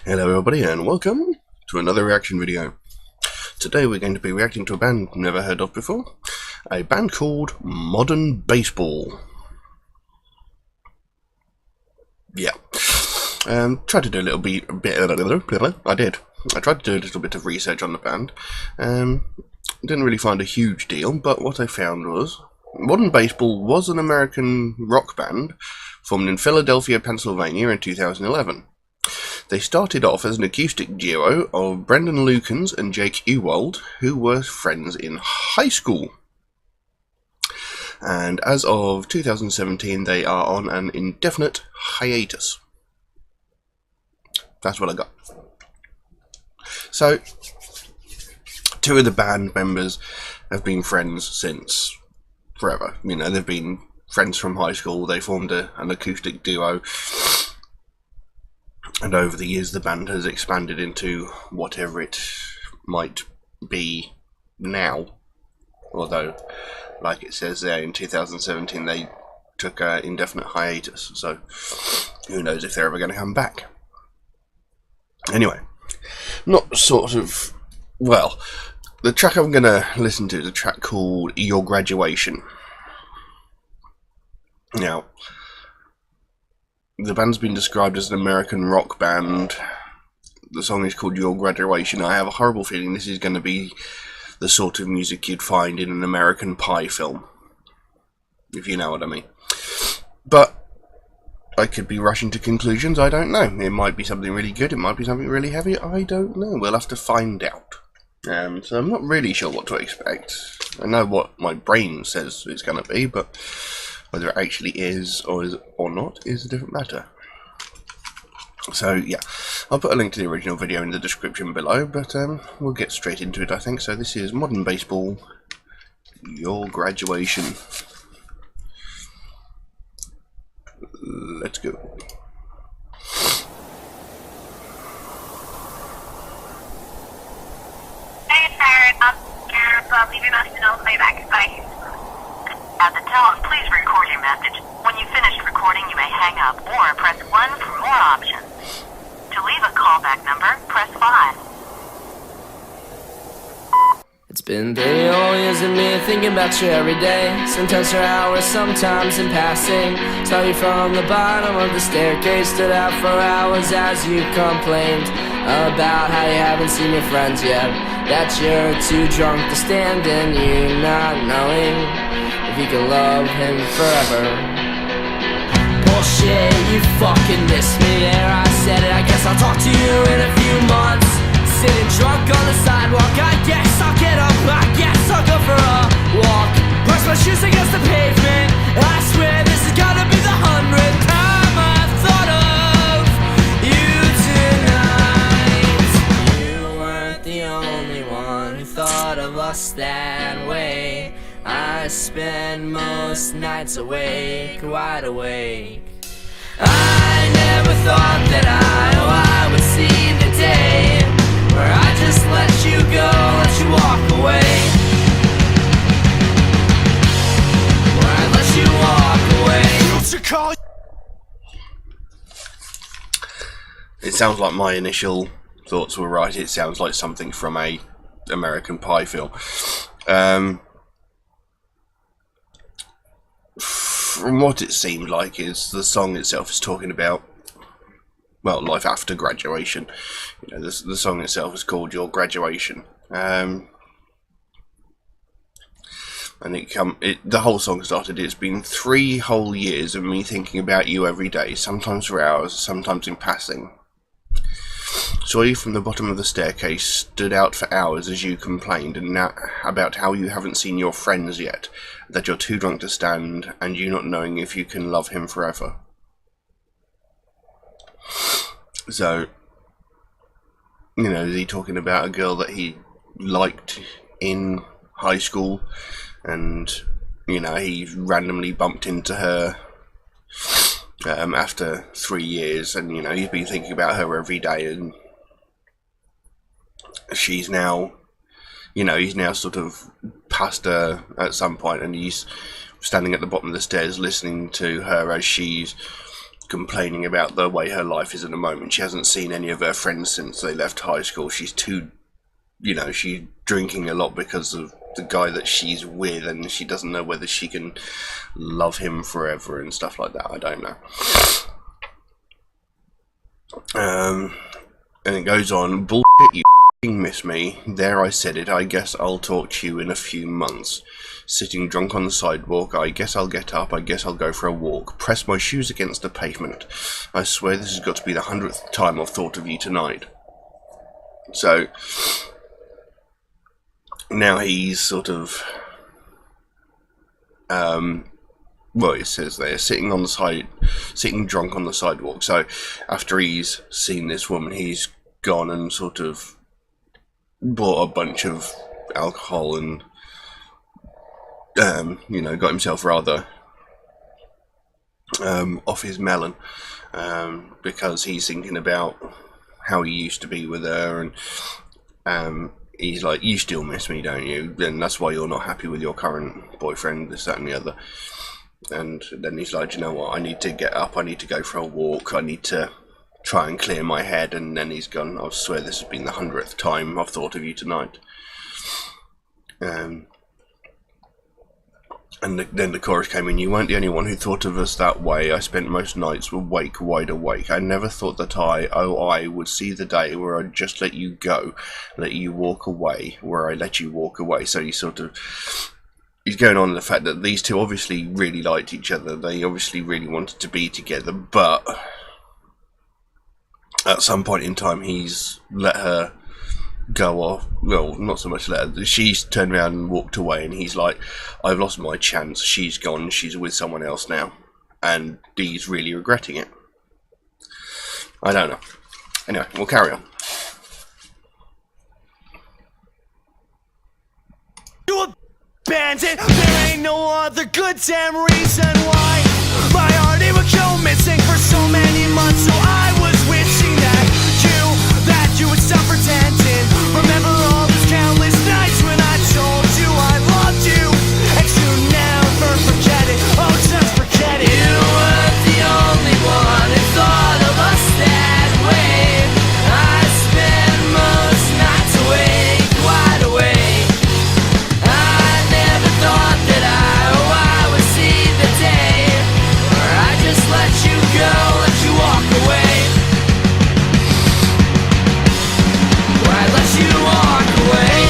Hello everybody and welcome to another reaction video. Today we're going to be reacting to a band never heard of before. A band called Modern Baseball. Yeah. Tried to do a little bit I tried to do a little bit of research on the band. Didn't really find a huge deal, but what I found was Modern Baseball was an American rock band formed in Philadelphia, Pennsylvania in 2011. They started off as an acoustic duo of Brendan Lukens and Jake Ewald, who were friends in high school. And as of 2017, they are on an indefinite hiatus. That's what I got. So, two of the band members have been friends since forever. You know, they've been friends from high school. They formed an acoustic duo. And over the years, the band has expanded into whatever it might be now. Although, like it says there, in 2017 they took an indefinite hiatus. So, who knows if they're ever going to come back. Anyway, not sort of... Well, the track I'm going to listen to is a track called Your Graduation. Now, the band's been described as an American rock band. The song is called Your Graduation. I have a horrible feeling this is going to be the sort of music you'd find in an American Pie film, if you know what I mean. But I could be rushing to conclusions, I don't know. It might be something really good, it might be something really heavy, I don't know. We'll have to find out. So I'm not really sure what to expect. I know what my brain says it's going to be, but whether it actually is or not is a different matter. So yeah, I'll put a link to the original video in the description below, but we'll get straight into it, I think. So this is Modern Baseball, Your Graduation. Let's go. Hey, sir, leave your message and I'll call you back. Bye. At the tone, please record your message. When you've finished recording, you may hang up or press 1 for more options. To leave a callback number, press 5. It's been 30 whole years of me thinking about you every day. Sometimes for hours, sometimes in passing. Saw you from the bottom of the staircase. Stood out for hours as you complained about how you haven't seen your friends yet. That you're too drunk to stand and you not knowing if you can love him forever. Bullshit, you fucking missed me there. I said it, I guess I'll talk to you in a few months. Sitting drunk on the sidewalk, I guess I'll get up, I guess I'll go for a walk. Brush my shoes against the pavement. I swear this is gonna be the 100th time I've thought of you tonight. You weren't the only one who thought of us that way. I spend most nights awake, wide awake. I never thought that I would see the day where I just let you go, let you walk away. Where I let you walk away. It sounds like my initial thoughts were right. It sounds like something from a American Pie film. From what it seemed like, is the song itself is talking about, well, life after graduation. You know, the song itself is called Your Graduation, and the whole song started. It's been 3 whole years of me thinking about you every day, sometimes for hours, sometimes in passing. Saw you from the bottom of the staircase, stood out for hours as you complained, and now about how you haven't seen your friends yet, that you're too drunk to stand, and you not knowing if you can love him forever. So, you know, is he talking about a girl that he liked in high school, and, you know, he randomly bumped into her after 3 years, and, you know, he's been thinking about her every day, and she's now, you know, he's now sort of past her at some point, and he's standing at the bottom of the stairs listening to her as she's complaining about the way her life is at the moment. She hasn't seen any of her friends since they left high school. She's she's drinking a lot because of the guy that she's with, and she doesn't know whether she can love him forever and stuff like that. I don't know. And it goes on, bullshit, you f***ing miss me. There, I said it. I guess I'll talk to you in a few months. Sitting drunk on the sidewalk. I guess I'll get up. I guess I'll go for a walk. Press my shoes against the pavement. I swear this has got to be the 100th time I've thought of you tonight. So now he's sort of, well, it says there, sitting drunk on the sidewalk. So after he's seen this woman, he's gone and sort of bought a bunch of alcohol and, got himself rather off his melon, because he's thinking about how he used to be with her, and he's like, you still miss me, don't you? And that's why you're not happy with your current boyfriend, this, that and the other. And then he's like, you know what, I need to get up, I need to go for a walk, I need to try and clear my head. And then he's gone, I swear this has been the 100th time I've thought of you tonight. And then the chorus came in, you weren't the only one who thought of us that way. I spent most nights awake, wide awake. I never thought that I would see the day where I'd just let you go, let you walk away, where I let you walk away. So he's going on the fact that these two obviously really liked each other. They obviously really wanted to be together, but at some point in time he's let her go off. Well, not so much let her. She's turned around and walked away, and he's like, I've lost my chance. She's gone. She's with someone else now. And he's really regretting it. I don't know. Anyway, we'll carry on. You abandoned. There ain't no other good damn reason why my heart it would go missing for so many months. So I was wishing that you would stop pretending. Remember all those countless nights when I told you I loved you, and you never forget it. Oh, just forget it. You weren't the only one who thought of us that way. I spend most nights awake, wide awake. I never thought that I would see the day where I just let you go, let you walk away. Let you walk away.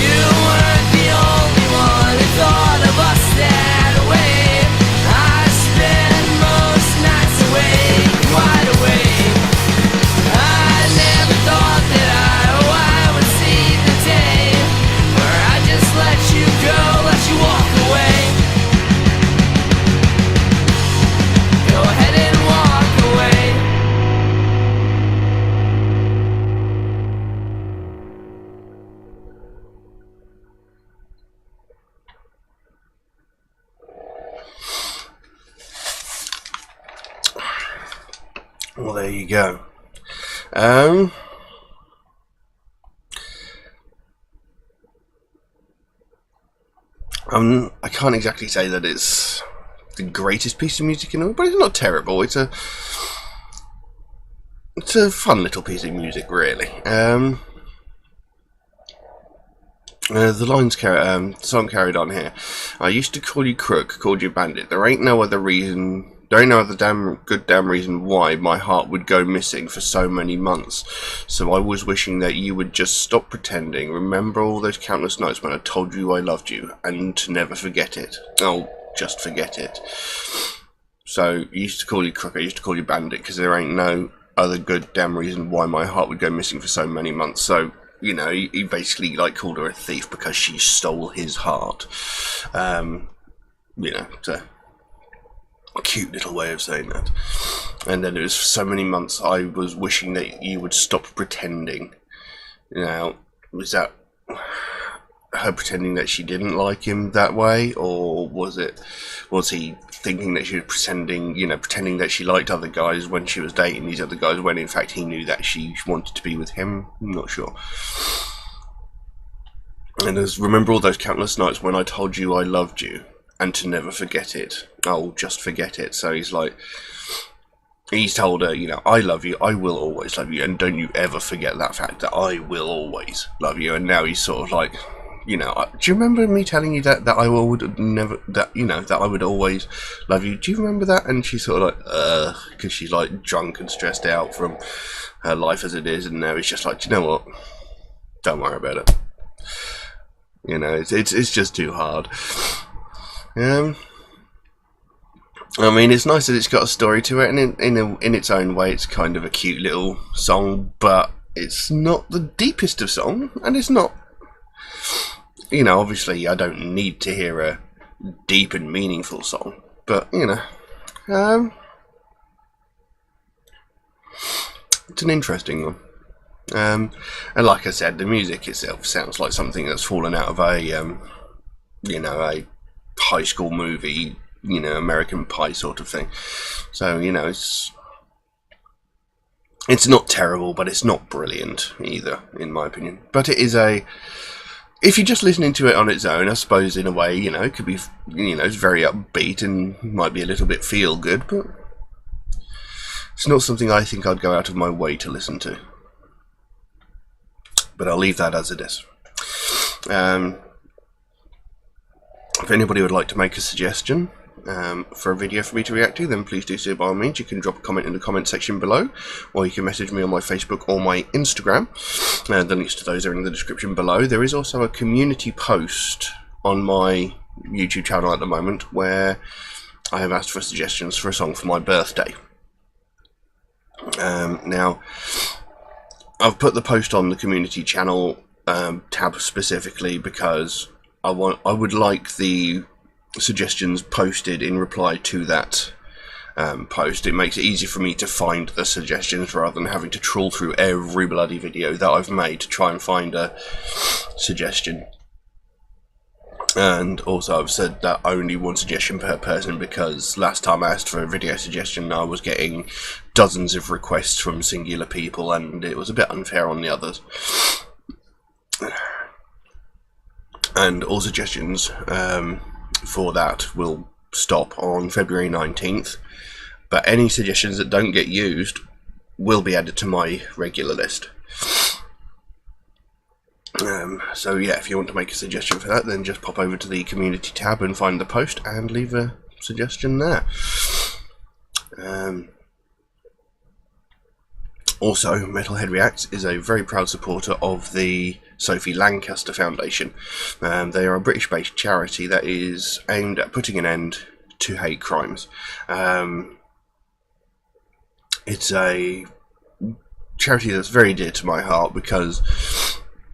You weren't the only one who thought of us that way. I spend most nights awake, wide awake. I never thought that I would see the day where I just let you go, let you walk away. Go ahead and walk away. Well, there you go. I can't exactly say that it's the greatest piece of music in the world, but it's not terrible. It's a fun little piece of music, really. The lines song carried on here. I used to call you crook, called you bandit. There ain't no other reason. There ain't no other damn reason why my heart would go missing for so many months. So I was wishing that you would just stop pretending. Remember all those countless nights when I told you I loved you, and to never forget it. Oh, just forget it. So I used to call you crook, I used to call you bandit, because there ain't no other good damn reason why my heart would go missing for so many months. So, you know, he basically called her a thief because she stole his heart. It's a cute little way of saying that. And then it was for so many months I was wishing that you would stop pretending. Now, was that her pretending that she didn't like him that way, or was he thinking that she was pretending that she liked other guys when she was dating these other guys, when in fact he knew that she wanted to be with him? I'm not sure. And remember all those countless nights when I told you I loved you, and to never forget it. Oh, just forget it. So he's told her, I love you, I will always love you, and don't you ever forget that fact that I will always love you. And now he's sort of like, do you remember me telling you that I would never, that I would always love you? Do you remember that? And she's sort of like, because she's like drunk and stressed out from her life as it is, and now he's just like, do you know what? Don't worry about it. It's just too hard. I mean, it's nice that it's got a story to it, and in its own way, it's kind of a cute little song, but it's not the deepest of song, and it's not. Obviously, I don't need to hear a deep and meaningful song, but it's an interesting one. And like I said, the music itself sounds like something that's fallen out of a high school movie, American Pie sort of thing. So, it's not terrible, but it's not brilliant either, in my opinion. But it is if you're just listening to it on its own, I suppose in a way, it could be, it's very upbeat and might be a little bit feel good, but it's not something I think I'd go out of my way to listen to. But I'll leave that as it is. If anybody would like to make a suggestion for a video for me to react to, then please do so by all means. You can drop a comment in the comment section below, or you can message me on my Facebook or my Instagram. The links to those are in the description below. There is also a community post on my YouTube channel at the moment where I have asked for suggestions for a song for my birthday. Now, I've put the post on the community channel tab specifically because I would like the suggestions posted in reply to that post. It makes it easy for me to find the suggestions rather than having to trawl through every bloody video that I've made to try and find a suggestion. And also I've said that only one suggestion per person, because last time I asked for a video suggestion I was getting dozens of requests from singular people, and it was a bit unfair on the others. And all suggestions for that will stop on February 19th, but any suggestions that don't get used will be added to my regular list. So yeah, if you want to make a suggestion for that, then just pop over to the community tab and find the post and leave a suggestion there. Also, Metalhead Reacts is a very proud supporter of the Sophie Lancaster Foundation. They are a British-based charity that is aimed at putting an end to hate crimes. It's a charity that's very dear to my heart because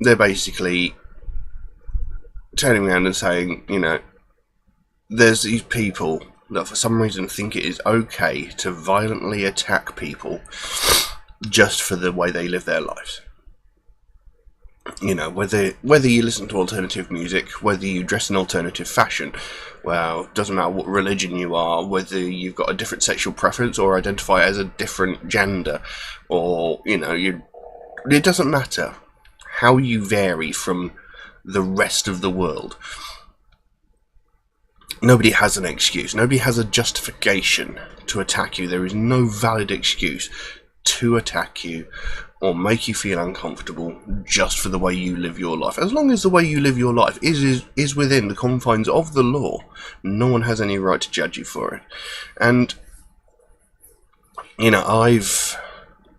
they're basically turning around and saying, there's these people that for some reason think it is okay to violently attack people just for the way they live their lives. Whether you listen to alternative music, whether you dress in alternative fashion, well, it doesn't matter what religion you are, whether you've got a different sexual preference or identify as a different gender, or, it doesn't matter how you vary from the rest of the world. Nobody has an excuse. Nobody has a justification to attack you. There is no valid excuse to attack you or make you feel uncomfortable just for the way you live your life. As long as the way you live your life is within the confines of the law, no one has any right to judge you for it. And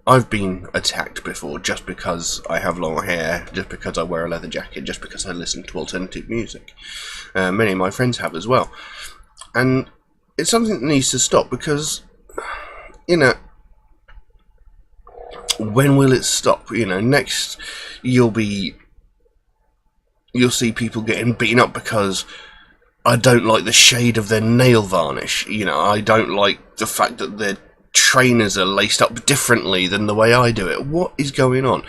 I've been attacked before just because I have long hair, just because I wear a leather jacket, just because I listen to alternative music. Many of my friends have as well. And it's something that needs to stop because, when will it stop? Next you'll see people getting beaten up because I don't like the shade of their nail varnish. I don't like the fact that their trainers are laced up differently than the way I do it. What is going on?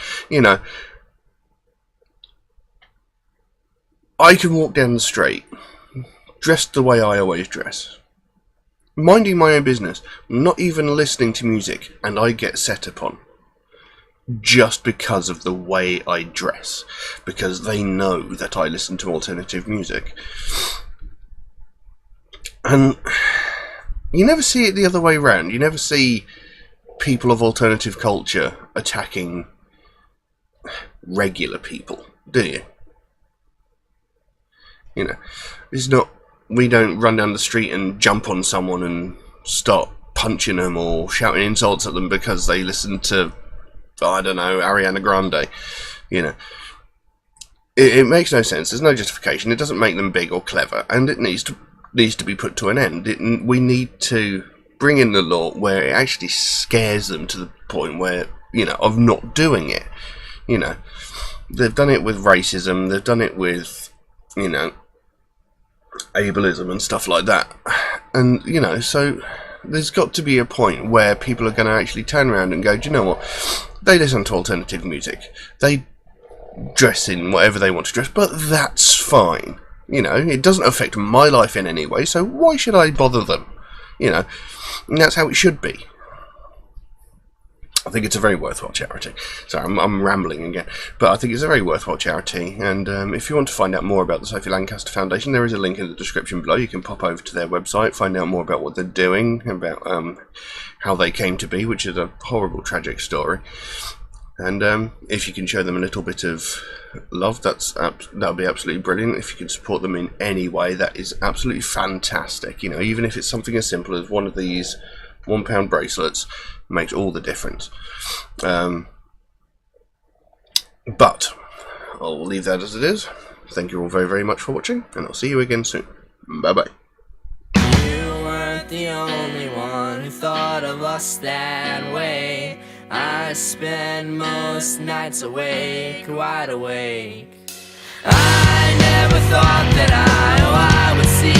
I can walk down the street, dressed the way I always dress, minding my own business, not even listening to music, and I get set upon. Just because of the way I dress. Because they know that I listen to alternative music. And you never see it the other way around. You never see people of alternative culture attacking regular people, do you? You know, it's not. We don't run down the street and jump on someone and start punching them or shouting insults at them because they listen to, I don't know, Ariana Grande. You know, it makes no sense. There's no justification. It doesn't make them big or clever, and it needs to be put to an end. We need to bring in the law where it actually scares them to the point where, you know, of not doing it. You know, they've done it with racism. They've done it with, you know, ableism and stuff like that. And, you know, so there's got to be a point where people are going to actually turn around and go, do you know what? They listen to alternative music. They dress in whatever they want to dress, but that's fine. You know, it doesn't affect my life in any way, so why should I bother them? You know, and that's how it should be. I think it's a very worthwhile charity. Sorry, I'm rambling again. But I think it's a very worthwhile charity. And if you want to find out more about the Sophie Lancaster Foundation, there is a link in the description below. You can pop over to their website, find out more about what they're doing, about how they came to be, which is a horrible, tragic story. And if you can show them a little bit of love, that'll be absolutely brilliant. If you can support them in any way, that is absolutely fantastic. You know, even if it's something as simple as one of these £1 bracelets, makes all the difference. But I'll leave that as it is. Thank you all very, very much for watching, and I'll see you again soon. Bye bye. You weren't the only one who thought of us that way. I spend most nights awake, wide awake. I never thought that I would see